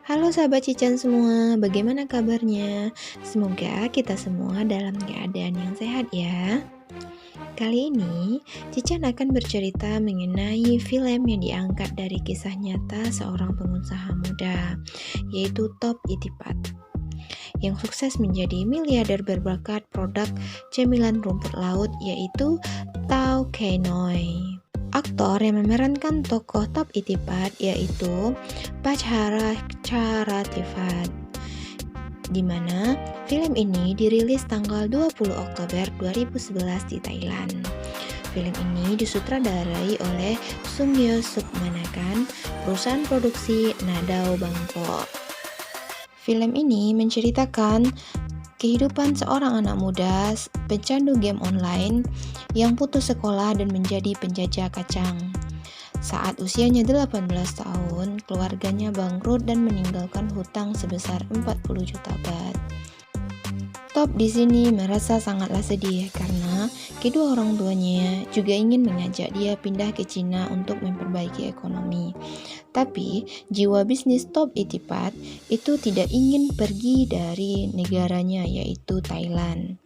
Halo sahabat Cican semua, bagaimana kabarnya? Semoga kita semua dalam keadaan yang sehat ya. Kali ini, Cican akan bercerita mengenai film yang diangkat dari kisah nyata seorang pengusaha muda, yaitu Top Itipat, yang sukses menjadi miliarder berbakat produk cemilan rumput laut, yaitu Tau Kay Noi. Aktor yang memerankan tokoh Top Itipat yaitu Bachara Charatifat, di mana film ini dirilis tanggal 20 Oktober 2011 di Thailand. Film ini disutradarai oleh Sungyo Sukmanakan, perusahaan produksi Nadao Bangkok. Film ini menceritakan kehidupan seorang anak muda pecandu game online yang putus sekolah dan menjadi penjajah kacang. Saat usianya 18 tahun, keluarganya bangkrut dan meninggalkan hutang sebesar 40 juta baht. Top di sini merasa sangatlah sedih karena kedua orang tuanya juga ingin mengajak dia pindah ke Cina untuk memperbaiki ekonomi. Tapi jiwa bisnis Top Itipat itu tidak ingin pergi dari negaranya, yaitu Thailand.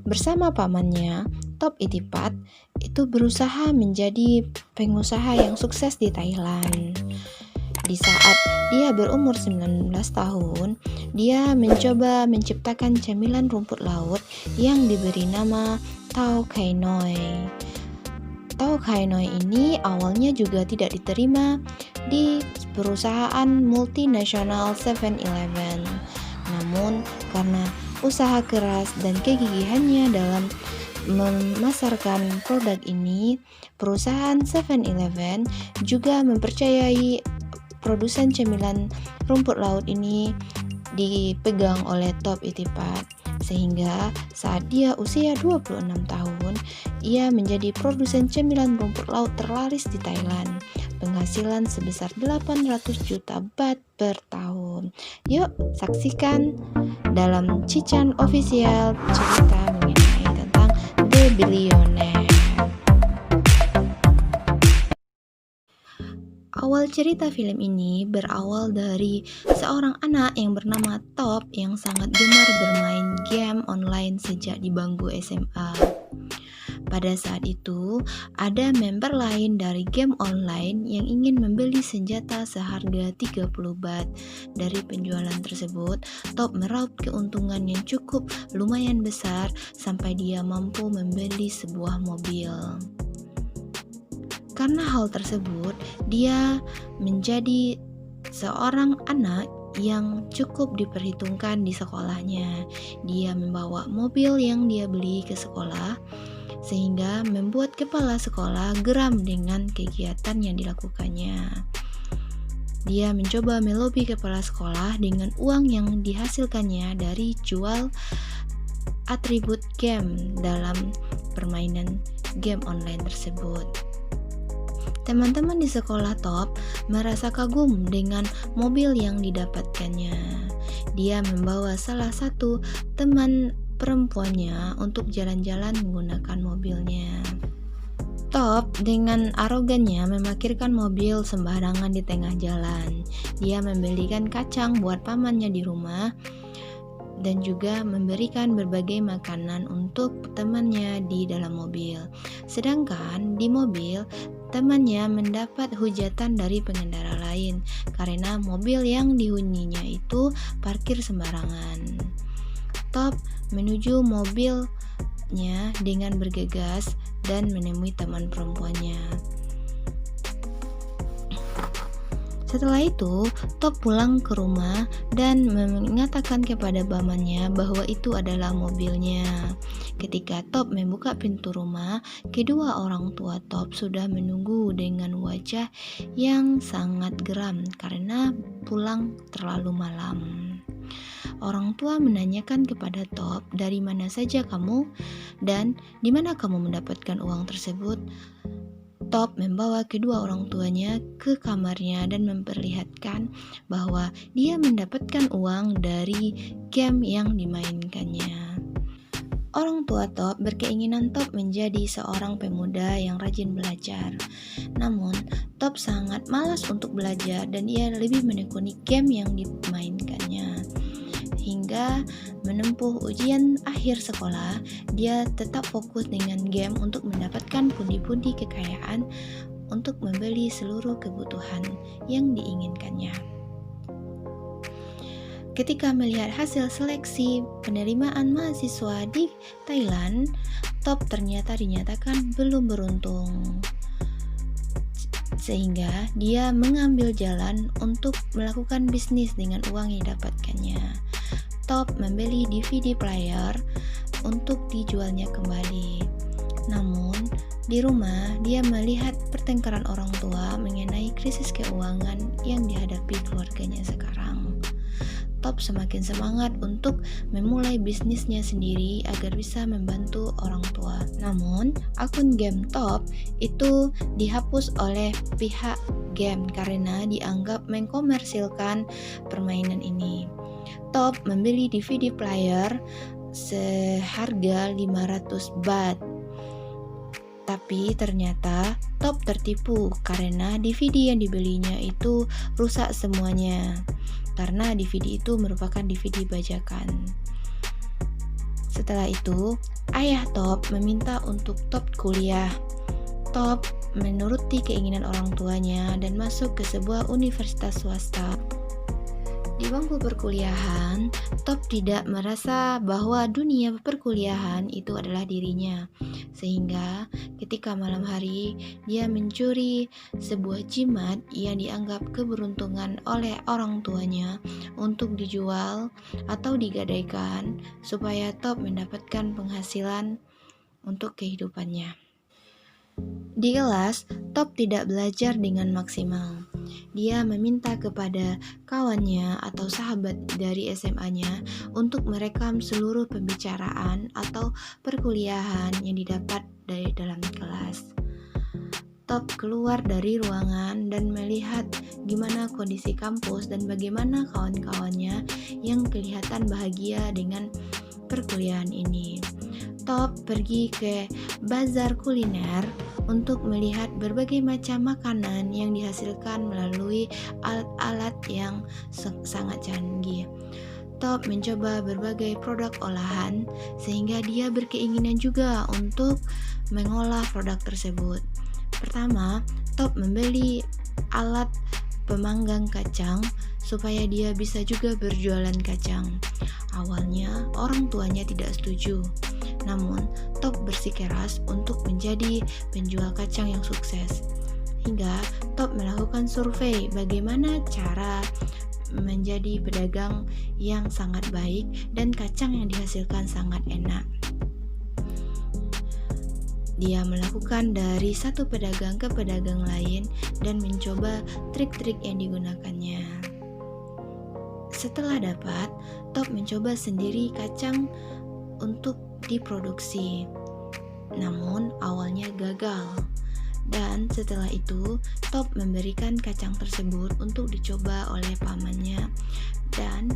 Bersama pamannya, Top Itipat itu berusaha menjadi pengusaha yang sukses di Thailand. Di saat dia berumur 19 tahun, dia mencoba menciptakan cemilan rumput laut yang diberi nama Tau Kay Noi. Tau Kay Noi ini awalnya juga tidak diterima di perusahaan multinasional 7-Eleven. Namun karena usaha keras dan kegigihannya dalam memasarkan produk ini, perusahaan 7-Eleven juga mempercayai produsen cemilan rumput laut ini dipegang oleh Top Itipat, sehingga saat dia usia 26 tahun, ia menjadi produsen cemilan rumput laut terlaris di Thailand, penghasilan sebesar 800 juta baht per tahun. Yuk saksikan dalam Cican Official cerita mengenai tentang The Billionaire. Awal cerita film ini berawal dari seorang anak yang bernama Top yang sangat gemar bermain game online sejak di bangku SMA. Pada saat itu, ada member lain dari game online yang ingin membeli senjata seharga 30 baht. Dari penjualan tersebut, Top meraup keuntungan yang cukup lumayan besar sampai dia mampu membeli sebuah mobil. Karena hal tersebut, dia menjadi seorang anak yang cukup diperhitungkan di sekolahnya. Dia membawa mobil yang dia beli ke sekolah, sehingga membuat kepala sekolah geram dengan kegiatan yang dilakukannya. Dia mencoba melobi kepala sekolah dengan uang yang dihasilkannya dari jual atribut game dalam permainan game online tersebut. Teman-teman di sekolah Top merasa kagum dengan mobil yang didapatkannya. Dia membawa salah satu teman perempuannya untuk jalan-jalan menggunakan mobilnya. Top dengan arogannya memarkirkan mobil sembarangan di tengah jalan. Dia membelikan kacang buat pamannya di rumah dan juga memberikan berbagai makanan untuk temannya di dalam mobil. Sedangkan di mobil, temannya mendapat hujatan dari pengendara lain karena mobil yang dihuninya itu parkir sembarangan. Top menuju mobilnya dengan bergegas dan menemui teman perempuannya. Setelah itu, Top pulang ke rumah dan mengatakan kepada pamannya bahwa itu adalah mobilnya. Ketika Top membuka pintu rumah, kedua orang tua Top sudah menunggu dengan wajah yang sangat geram karena pulang terlalu malam. Orang tua menanyakan kepada Top, "Dari mana saja kamu dan di mana kamu mendapatkan uang tersebut?" Top membawa kedua orang tuanya ke kamarnya dan memperlihatkan bahwa dia mendapatkan uang dari game yang dimainkannya. Orang tua Top berkeinginan Top menjadi seorang pemuda yang rajin belajar. Namun, Top sangat malas untuk belajar dan ia lebih menekuni game yang dimainkannya. Hingga menempuh ujian akhir sekolah, dia tetap fokus dengan game untuk mendapatkan pundi-pundi kekayaan untuk membeli seluruh kebutuhan yang diinginkannya. Ketika melihat hasil seleksi penerimaan mahasiswa di Thailand, Top ternyata dinyatakan belum beruntung. Sehingga dia mengambil jalan untuk melakukan bisnis dengan uang yang didapatkannya. Top membeli DVD player untuk dijualnya kembali. Namun, di rumah dia melihat pertengkaran orang tua mengenai krisis keuangan yang dihadapi keluarganya sekarang. Top semakin semangat untuk memulai bisnisnya sendiri agar bisa membantu orang tua. Namun, akun game Top itu dihapus oleh pihak game karena dianggap mengkomersilkan permainan ini. Top membeli DVD player seharga 500 baht. Tapi ternyata Top tertipu karena DVD yang dibelinya itu rusak semuanya. Karena DVD itu merupakan DVD bajakan. Setelah itu, ayah Top meminta untuk Top kuliah. Top menuruti keinginan orang tuanya dan masuk ke sebuah universitas swasta. Di bangku perkuliahan, Top tidak merasa bahwa dunia perkuliahan itu adalah dirinya. Sehingga ketika malam hari, dia mencuri sebuah jimat yang dianggap keberuntungan oleh orang tuanya untuk dijual atau digadaikan supaya Top mendapatkan penghasilan untuk kehidupannya. Di kelas, Top tidak belajar dengan maksimal. Dia meminta kepada kawannya atau sahabat dari SMA-nya untuk merekam seluruh pembicaraan atau perkuliahan yang didapat dari dalam kelas. Top keluar dari ruangan dan melihat gimana kondisi kampus dan bagaimana kawan-kawannya yang kelihatan bahagia dengan perkuliahan ini. Top pergi ke bazar kuliner untuk melihat berbagai macam makanan yang dihasilkan melalui alat-alat yang sangat canggih. Top mencoba berbagai produk olahan sehingga dia berkeinginan juga untuk mengolah produk tersebut. Pertama, Top membeli alat pemanggang kacang supaya dia bisa juga berjualan kacang. Awalnya orang tuanya tidak setuju. Namun, Top bersikeras untuk menjadi penjual kacang yang sukses. Hingga Top melakukan survei bagaimana cara menjadi pedagang yang sangat baik dan kacang yang dihasilkan sangat enak. Dia melakukan dari satu pedagang ke pedagang lain dan mencoba trik-trik yang digunakannya. Setelah dapat, Top mencoba sendiri kacang untuk diproduksi. Namun awalnya gagal. Dan setelah itu, Top memberikan kacang tersebut untuk dicoba oleh pamannya dan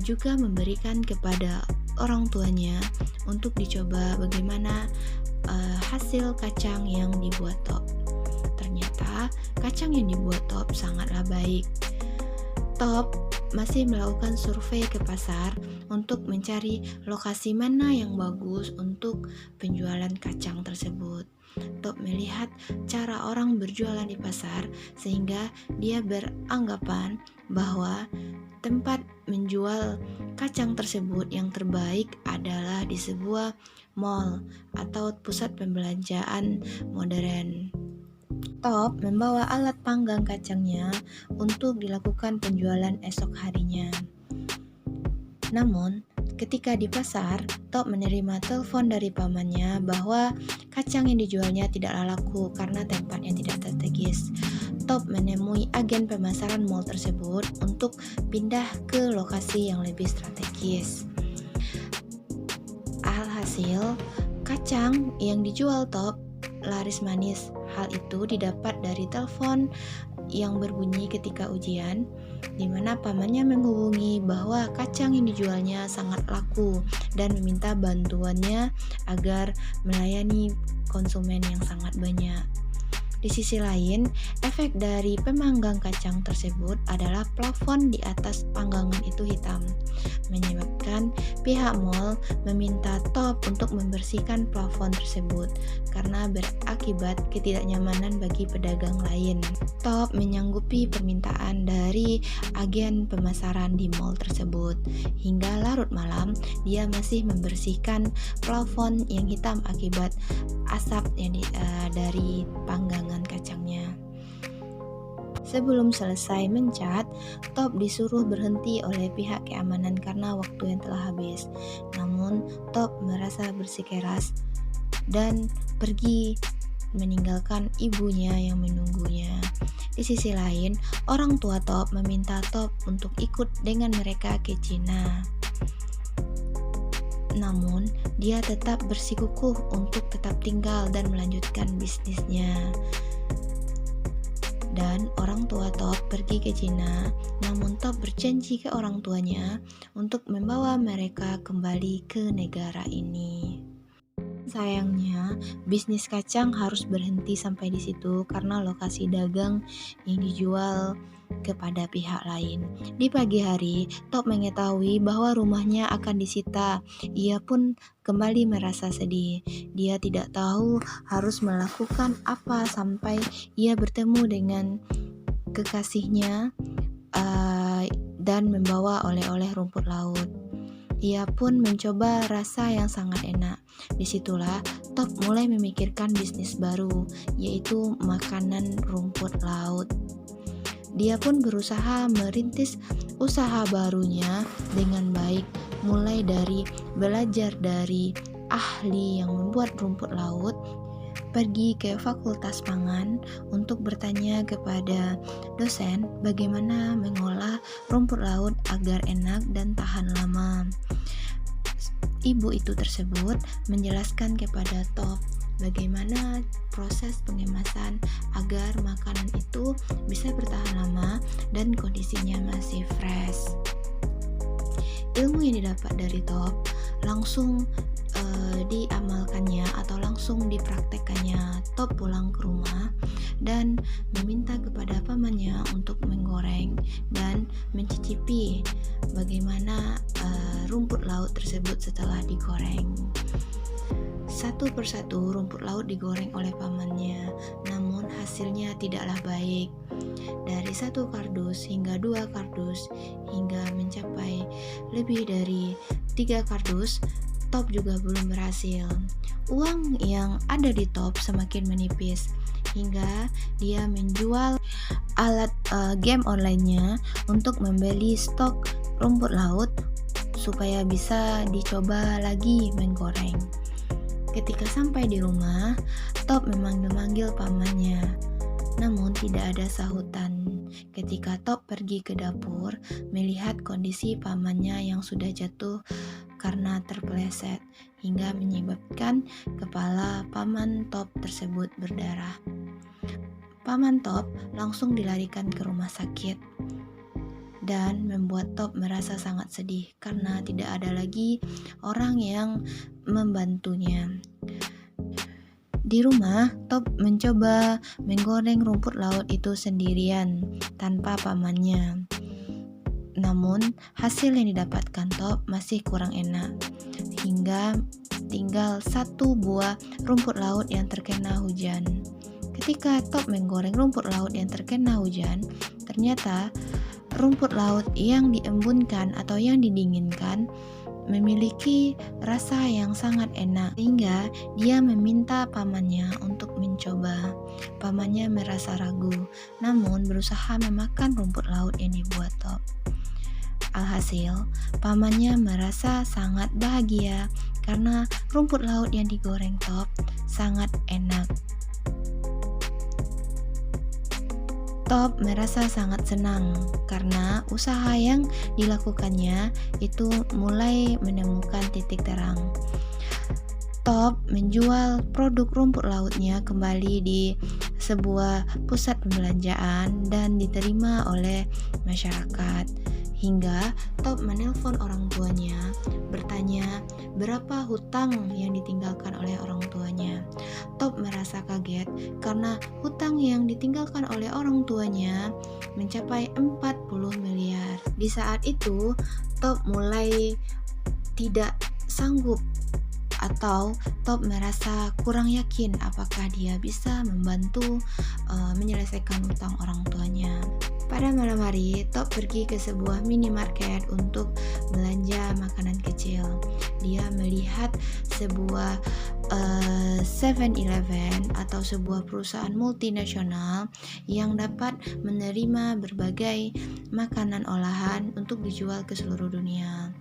juga memberikan kepada orang tuanya untuk dicoba bagaimana hasil kacang yang dibuat Top. Ternyata kacang yang dibuat Top sangatlah baik. Top masih melakukan survei ke pasar untuk mencari lokasi mana yang bagus untuk penjualan kacang tersebut. Top melihat cara orang berjualan di pasar sehingga dia beranggapan bahwa tempat menjual kacang tersebut yang terbaik adalah di sebuah mall atau pusat pembelanjaan modern. Top membawa alat panggang kacangnya untuk dilakukan penjualan esok harinya. Namun, ketika di pasar, Top menerima telepon dari pamannya bahwa kacang yang dijualnya tidaklah laku karena tempatnya tidak strategis. Top menemui agen pemasaran mall tersebut untuk pindah ke lokasi yang lebih strategis. Alhasil, kacang yang dijual Top laris manis. Hal itu didapat dari telepon yang berbunyi ketika ujian, di mana pamannya menghubungi bahwa kacang yang dijualnya sangat laku dan meminta bantuannya agar melayani konsumen yang sangat banyak. Di sisi lain, efek dari pemanggang kacang tersebut adalah plafon di atas panggangan itu hitam, menyebabkan pihak mall meminta Top untuk membersihkan plafon tersebut karena berakibat ketidaknyamanan bagi pedagang lain. Top menyanggupi permintaan dari agen pemasaran di mall tersebut. Hingga larut malam, dia masih membersihkan plafon yang hitam akibat asap yang dari panggangan kacangnya. Sebelum selesai mencat, Top disuruh berhenti oleh pihak keamanan karena waktu yang telah habis. Namun, Top merasa bersikeras dan pergi meninggalkan ibunya yang menunggunya. Di sisi lain, orang tua Top meminta Top untuk ikut dengan mereka ke Cina. Namun, dia tetap bersikukuh untuk tetap tinggal dan melanjutkan bisnisnya. Dan orang tua Top pergi ke Cina, namun Top berjanji ke orang tuanya untuk membawa mereka kembali ke negara ini. Sayangnya, bisnis kacang harus berhenti sampai di situ karena lokasi dagang yang dijual kepada pihak lain. Di pagi hari, Top mengetahui bahwa rumahnya akan disita. Ia pun kembali merasa sedih. Dia tidak tahu harus melakukan apa sampai ia bertemu dengan kekasihnya dan membawa oleh-oleh rumput laut. Ia pun mencoba rasa yang sangat enak. Disitulah Top mulai memikirkan bisnis baru, yaitu makanan rumput laut. Dia pun berusaha merintis usaha barunya dengan baik, mulai dari belajar dari ahli yang membuat rumput laut, pergi ke Fakultas Pangan untuk bertanya kepada dosen bagaimana mengolah rumput laut agar enak dan tahan lama. Ibu itu tersebut menjelaskan kepada Top bagaimana proses pengemasan agar makanan itu bisa bertahan lama dan kondisinya masih fresh. Ilmu yang didapat dari Top langsung diamalkannya atau langsung dipraktekkannya. Top pulang ke rumah dan meminta kepada pamannya untuk menggoreng dan mencicipi bagaimana rumput laut tersebut setelah digoreng. Satu persatu rumput laut digoreng oleh pamannya, namun hasilnya tidaklah baik. Dari 1 kardus hingga 2 kardus hingga mencapai lebih dari 3 kardus, Top juga belum berhasil. Uang yang ada di Top semakin menipis hingga dia menjual alat game online-nya untuk membeli stok rumput laut supaya bisa dicoba lagi menggoreng. Ketika sampai di rumah, Top memang memanggil pamannya, namun tidak ada sahutan. Ketika Top pergi ke dapur, melihat kondisi pamannya yang sudah jatuh karena terpeleset, hingga menyebabkan kepala paman Top tersebut berdarah. Paman Top langsung dilarikan ke rumah sakit dan membuat Top merasa sangat sedih karena tidak ada lagi orang yang membantunya. Di rumah, Top mencoba menggoreng rumput laut itu sendirian tanpa pamannya. Namun, hasil yang didapatkan Top masih kurang enak, hingga tinggal 1 buah rumput laut yang terkena hujan. Ketika Top menggoreng rumput laut yang terkena hujan, ternyata rumput laut yang diembunkan atau yang didinginkan memiliki rasa yang sangat enak, sehingga dia meminta pamannya untuk mencoba. Pamannya merasa ragu, namun berusaha memakan rumput laut yang dibuat Top. Alhasil, pamannya merasa sangat bahagia karena rumput laut yang digoreng Top sangat enak. Top merasa sangat senang karena usaha yang dilakukannya itu mulai menemukan titik terang. Top menjual produk rumput lautnya kembali di sebuah pusat pembelanjaan dan diterima oleh masyarakat. Hingga Top menelpon orang tuanya, bertanya berapa hutang yang ditinggalkan oleh orang tuanya. Top merasa kaget karena hutang yang ditinggalkan oleh orang tuanya mencapai 40 miliar. Di saat itu, Top mulai tidak sanggup atau Top merasa kurang yakin apakah dia bisa membantu menyelesaikan hutang orang tuanya. Pada malam hari, Top pergi ke sebuah minimarket untuk belanja makanan kecil. Dia melihat sebuah 7-Eleven atau sebuah perusahaan multinasional yang dapat menerima berbagai makanan olahan untuk dijual ke seluruh dunia.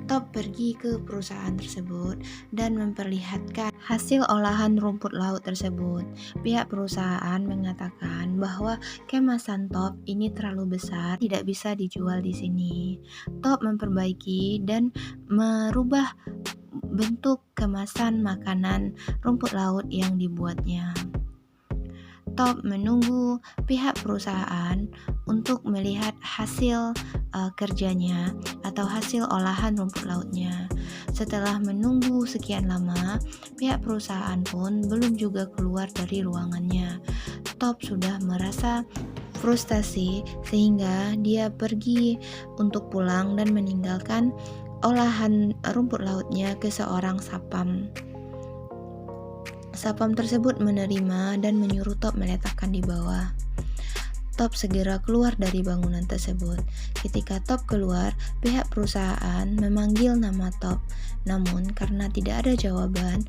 Top pergi ke perusahaan tersebut dan memperlihatkan hasil olahan rumput laut tersebut. Pihak perusahaan mengatakan bahwa kemasan Top ini terlalu besar, tidak bisa dijual di sini. Top memperbaiki dan merubah bentuk kemasan makanan rumput laut yang dibuatnya. Top menunggu pihak perusahaan untuk melihat hasil kerjanya atau hasil olahan rumput lautnya. Setelah menunggu sekian lama, pihak perusahaan pun belum juga keluar dari ruangannya. Top sudah merasa frustasi sehingga dia pergi untuk pulang dan meninggalkan olahan rumput lautnya ke seorang sapam. Sapam tersebut menerima dan menyuruh Top meletakkan di bawah. Top segera keluar dari bangunan tersebut. Ketika Top keluar, pihak perusahaan memanggil nama Top. Namun karena tidak ada jawaban,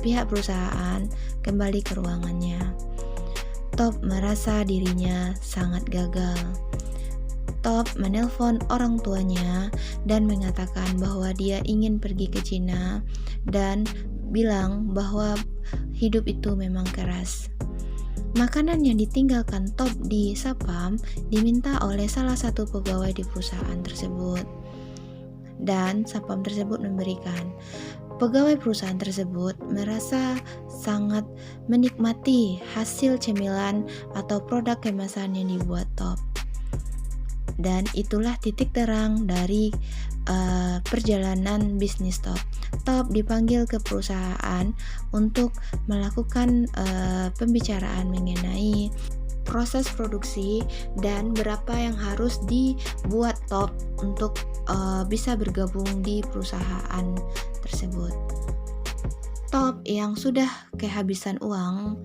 pihak perusahaan kembali ke ruangannya. Top merasa dirinya sangat gagal. Top menelpon orang tuanya dan mengatakan bahwa dia ingin pergi ke Cina dan bilang bahwa hidup itu memang keras. Makanan yang ditinggalkan Top di sapam diminta oleh salah satu pegawai di perusahaan tersebut, dan sapam tersebut memberikan. Pegawai perusahaan tersebut merasa sangat menikmati hasil cemilan atau produk kemasan yang dibuat Top. Dan itulah titik terang dari perjalanan bisnis Top. Top dipanggil ke perusahaan untuk melakukan pembicaraan mengenai proses produksi dan berapa yang harus dibuat Top untuk bisa bergabung di perusahaan tersebut. Top yang sudah kehabisan uang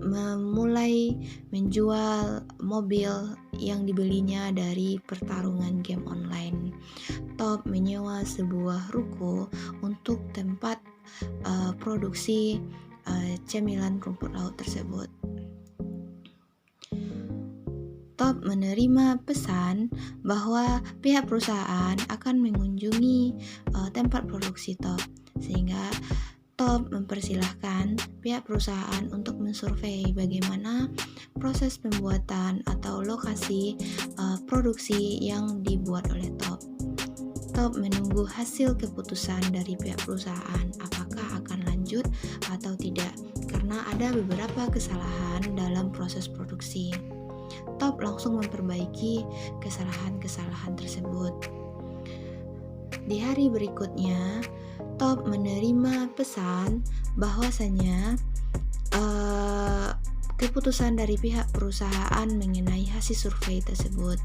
memulai menjual mobil yang dibelinya dari pertarungan game online. Top menyewa sebuah ruko untuk tempat produksi cemilan rumput laut tersebut. Top menerima pesan bahwa pihak perusahaan akan mengunjungi tempat produksi Top, sehingga Top mempersilahkan pihak perusahaan untuk mensurvei bagaimana proses pembuatan atau lokasi produksi yang dibuat oleh Top. Top menunggu hasil keputusan dari pihak perusahaan apakah akan lanjut atau tidak, karena ada beberapa kesalahan dalam proses produksi. Top langsung memperbaiki kesalahan-kesalahan tersebut. Di hari berikutnya, Top menerima pesan bahwasanya keputusan dari pihak perusahaan mengenai hasil survei tersebut.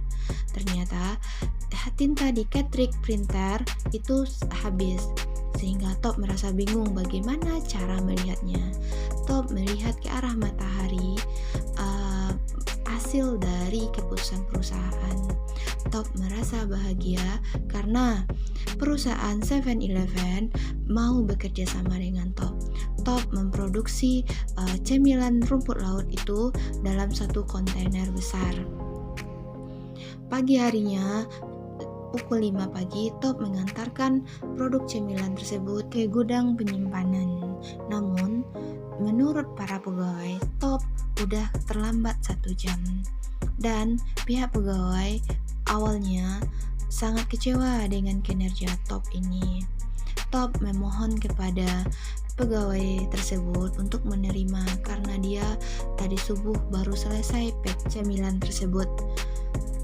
Ternyata tinta di cartridge printer itu habis, sehingga Top merasa bingung bagaimana cara melihatnya. Top melihat ke arah matahari, hasil dari keputusan perusahaan. Top merasa bahagia karena perusahaan 7-Eleven mau bekerja sama dengan Top. Top memproduksi cemilan rumput laut itu dalam satu kontainer besar. Pagi harinya, pukul 5 pagi, Top mengantarkan produk cemilan tersebut ke gudang penyimpanan. Namun, menurut para pegawai, Top udah terlambat 1 jam. Dan pihak pegawai awalnya sangat kecewa dengan kinerja Top ini. Top memohon kepada pegawai tersebut untuk menerima karena dia tadi subuh baru selesai pack cemilan tersebut.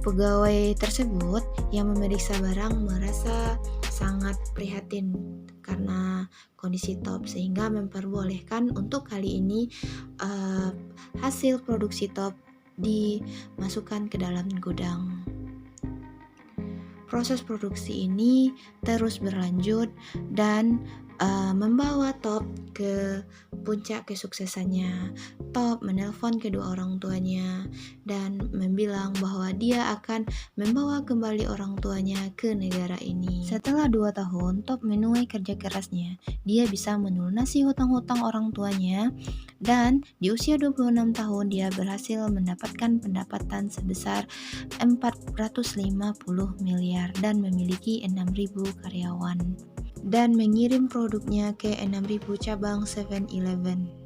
Pegawai tersebut yang memeriksa barang merasa sangat prihatin karena kondisi Top, sehingga memperbolehkan untuk kali ini hasil produksi Top dimasukkan ke dalam gudang. Proses produksi ini terus berlanjut dan membawa Top ke puncak kesuksesannya. Top menelpon kedua orang tuanya dan membilang bahwa dia akan membawa kembali orang tuanya ke negara ini. Setelah 2 tahun Top menuai kerja kerasnya, dia bisa melunasi hutang-hutang orang tuanya, dan di usia 26 tahun dia berhasil mendapatkan pendapatan sebesar 450 miliar dan memiliki 6.000 karyawan dan mengirim produknya ke 6.000 cabang 7-Eleven.